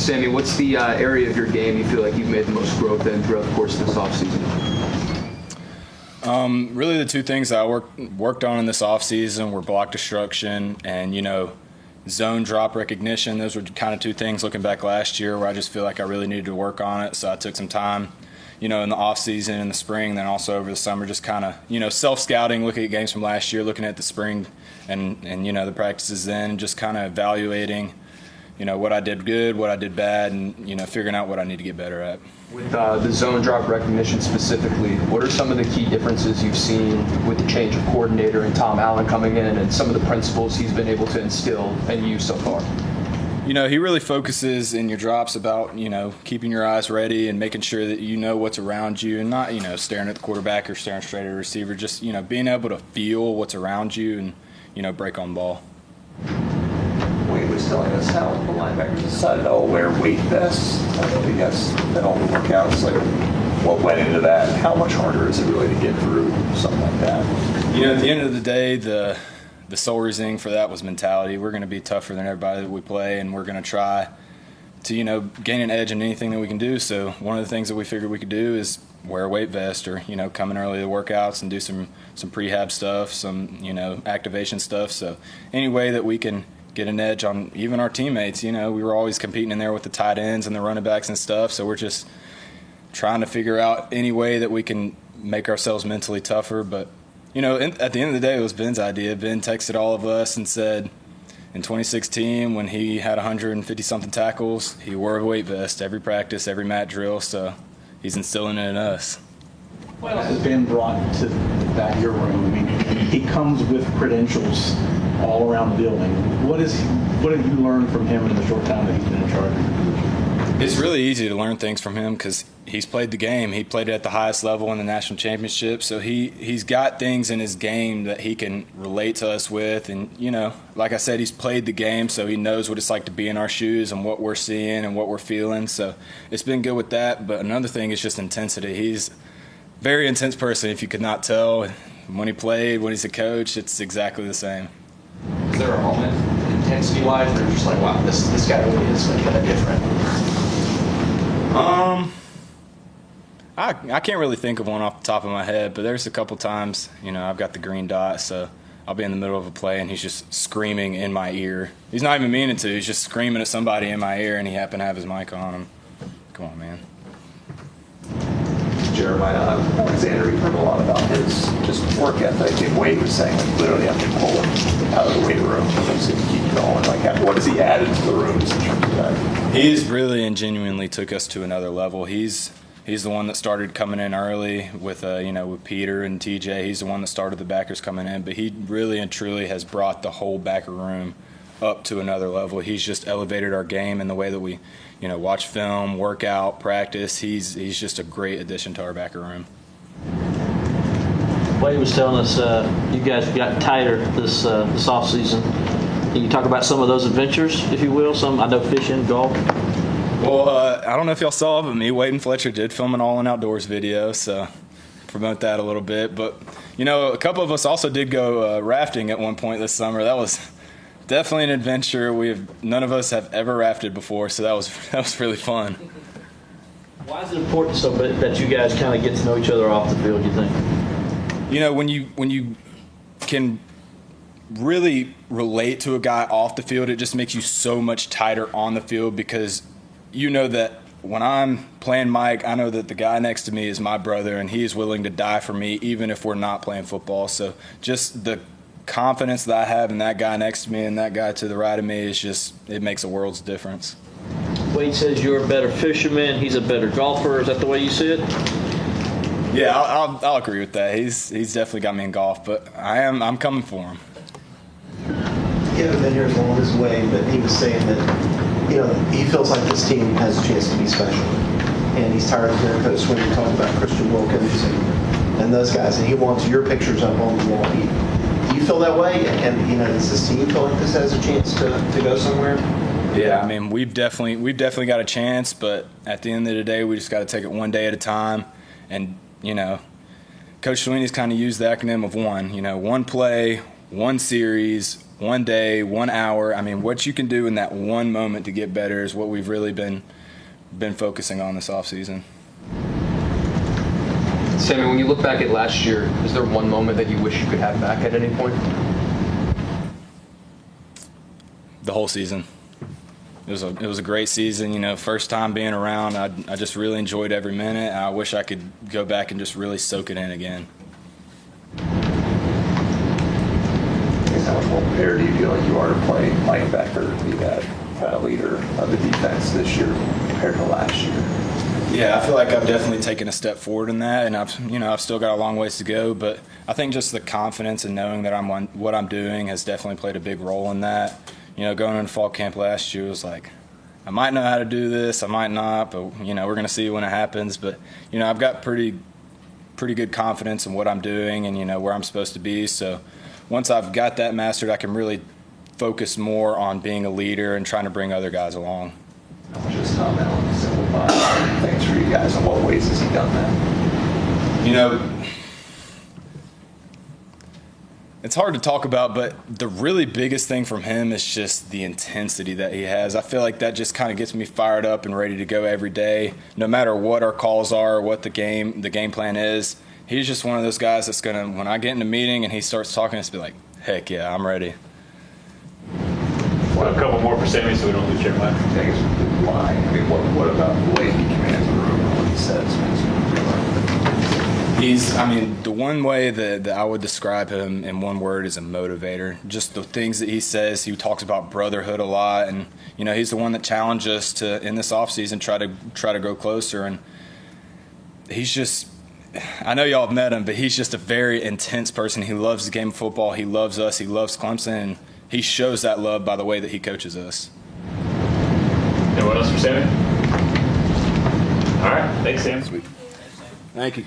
Sammy, what's the area of your game you feel like you've made the most growth in throughout the course of this offseason? Really the two things I worked on in this offseason were block destruction and, zone drop recognition. Those were kind of two things looking back last year where I just feel like I really needed to work on it. So I took some time, in the offseason, in the spring, then also over the summer, just kind of, self-scouting, looking at games from last year, looking at the spring and the practices then, just kind of evaluating, what I did good, what I did bad, and, figuring out what I need to get better at. With the zone drop recognition specifically, what are some of the key differences you've seen with the change of coordinator and Tom Allin coming in and some of the principles he's been able to instill and use so far? He really focuses in your drops about, keeping your eyes ready and making sure that you know what's around you and not, staring at the quarterback or staring straight at a receiver, just, being able to feel what's around you and, break on ball. Wade was telling us how the linebackers decided to all wear weight vests. I don't know if you guys did all the workouts, like what went into that, and how much harder is it really to get through something like that? At the end of the day, the sole reasoning for that was mentality. We're going to be tougher than everybody that we play, and we're going to try to, gain an edge in anything that we can do. So one of the things that we figured we could do is wear a weight vest or, come in early to workouts and do some prehab stuff, some, activation stuff. So any way that we can get an edge on even our teammates. We were always competing in there with the tight ends and the running backs and stuff, so we're just trying to figure out any way that we can make ourselves mentally tougher. But, at the end of the day, it was Ben's idea. Ben texted all of us and said in 2016 when he had 150-something tackles, he wore a weight vest every practice, every mat drill, so he's instilling it in us. What else has been brought to that your room? I mean, he comes with credentials all around the building. What have you learned from him in the short time that he's been in charge of your position? It's really easy to learn things from him because he's played the game. He played it at the highest level in the national championship, so he's got things in his game that he can relate to us with. And, like I said, he's played the game, so he knows what it's like to be in our shoes and what we're seeing and what we're feeling. So it's been good with that. But another thing is just intensity. He's a very intense person, if you could not tell. When he played, when he's a coach, it's exactly the same. Is there a moment, intensity-wise, where you're just like, wow, this guy really is like kind of different? I can't really think of one off the top of my head, but there's a couple times, I've got the green dot, so I'll be in the middle of a play and he's just screaming in my ear. He's not even meaning to. He's just screaming at somebody in my ear, and he happened to have his mic on him. Come on, man. Jeremiah Alexander, we've heard a lot about his just work ethic, and Wade was saying like literally have to pull him out of the weight room to keep going. Like, what has he added to the rooms in terms of that? He's really and genuinely took us to another level. He's the one that started coming in early with with Peter and TJ. He's the one that started the backers coming in, but he really and truly has brought the whole backer room up to another level. He's just elevated our game in the way that we watch film, work out, practice. He's just a great addition to our backer room. Wade was telling us you guys got tighter this offseason. Can you talk about some of those adventures, if you will? I know fishing, golf. Well, I don't know if y'all saw, but me, Wade, and Fletcher did film an Allin Outdoors video, so promote that a little bit. But, a couple of us also did go rafting at one point this summer. That was definitely an adventure. None of us have ever rafted before, so that was really fun. Why is it important that you guys kind of get to know each other off the field, you think? When you can really relate to a guy off the field, it just makes you so much tighter on the field, because that when I'm playing Mike, I know that the guy next to me is my brother, and he is willing to die for me even if we're not playing football. So just the confidence that I have in that guy next to me and that guy to the right of me it makes a world's difference. Wade says you're a better fisherman, he's a better golfer. Is that the way you see it? Yeah, I'll agree with that. He's definitely got me in golf, but I'm coming for him. He hasn't been here as long as Wade, but he was saying that he feels like this team has a chance to be special, and he's tired of hearing Coach Sweeney talk about Christian Wilkins and those guys, and he wants your pictures up on the wall. Do you feel that way? And does this team feel like this has a chance to go somewhere? Yeah, I mean, we've definitely got a chance, but at the end of the day, we just got to take it one day at a time. And Coach Sweeney's kind of used the acronym of one. One play, one series, one day, 1 hour. I mean, what you can do in that one moment to get better is what we've really been focusing on this offseason. Sammy, when you look back at last year, is there one moment that you wish you could have back at any point? The whole season. It was a great season. You know, first time being around, I just really enjoyed every minute. I wish I could go back and just really soak it in again. How much more prepared do you feel like you are to play linebacker, to be that kind of leader of the defense this year compared to last year? Yeah, I feel like I've definitely taken a step forward in that, and I've still got a long ways to go. But I think just the confidence and knowing that what I'm doing has definitely played a big role in that. You know, going into fall camp last year was like, I might know how to do this, I might not, but we're going to see when it happens. But I've got pretty good confidence in what I'm doing and where I'm supposed to be. So once I've got that mastered, I can really focus more on being a leader and trying to bring other guys along. How much has Tom Allin simplified things for you guys? In what ways has he done that? It's hard to talk about, but the really biggest thing from him is just the intensity that he has. I feel like that just kind of gets me fired up and ready to go every day, no matter what our calls are or what the game plan is. He's just one of those guys that's going to, when I get in a meeting and he starts talking, it's be like, heck yeah, I'm ready. A couple more for Sammy so we don't lose Jeremiah. I guess the line. I mean, what about the way he commands the room and what he says makes you feel like? The one way that I would describe him in one word is a motivator. Just the things that he says. He talks about brotherhood a lot, and he's the one that challenged us to in this offseason try to go closer. And he's just, I know y'all have met him, but he's just a very intense person. He loves the game of football. He loves us. He loves Clemson. And he shows that love by the way that he coaches us. Anyone else for Sammy? All right. Thanks, Sam. Thank you.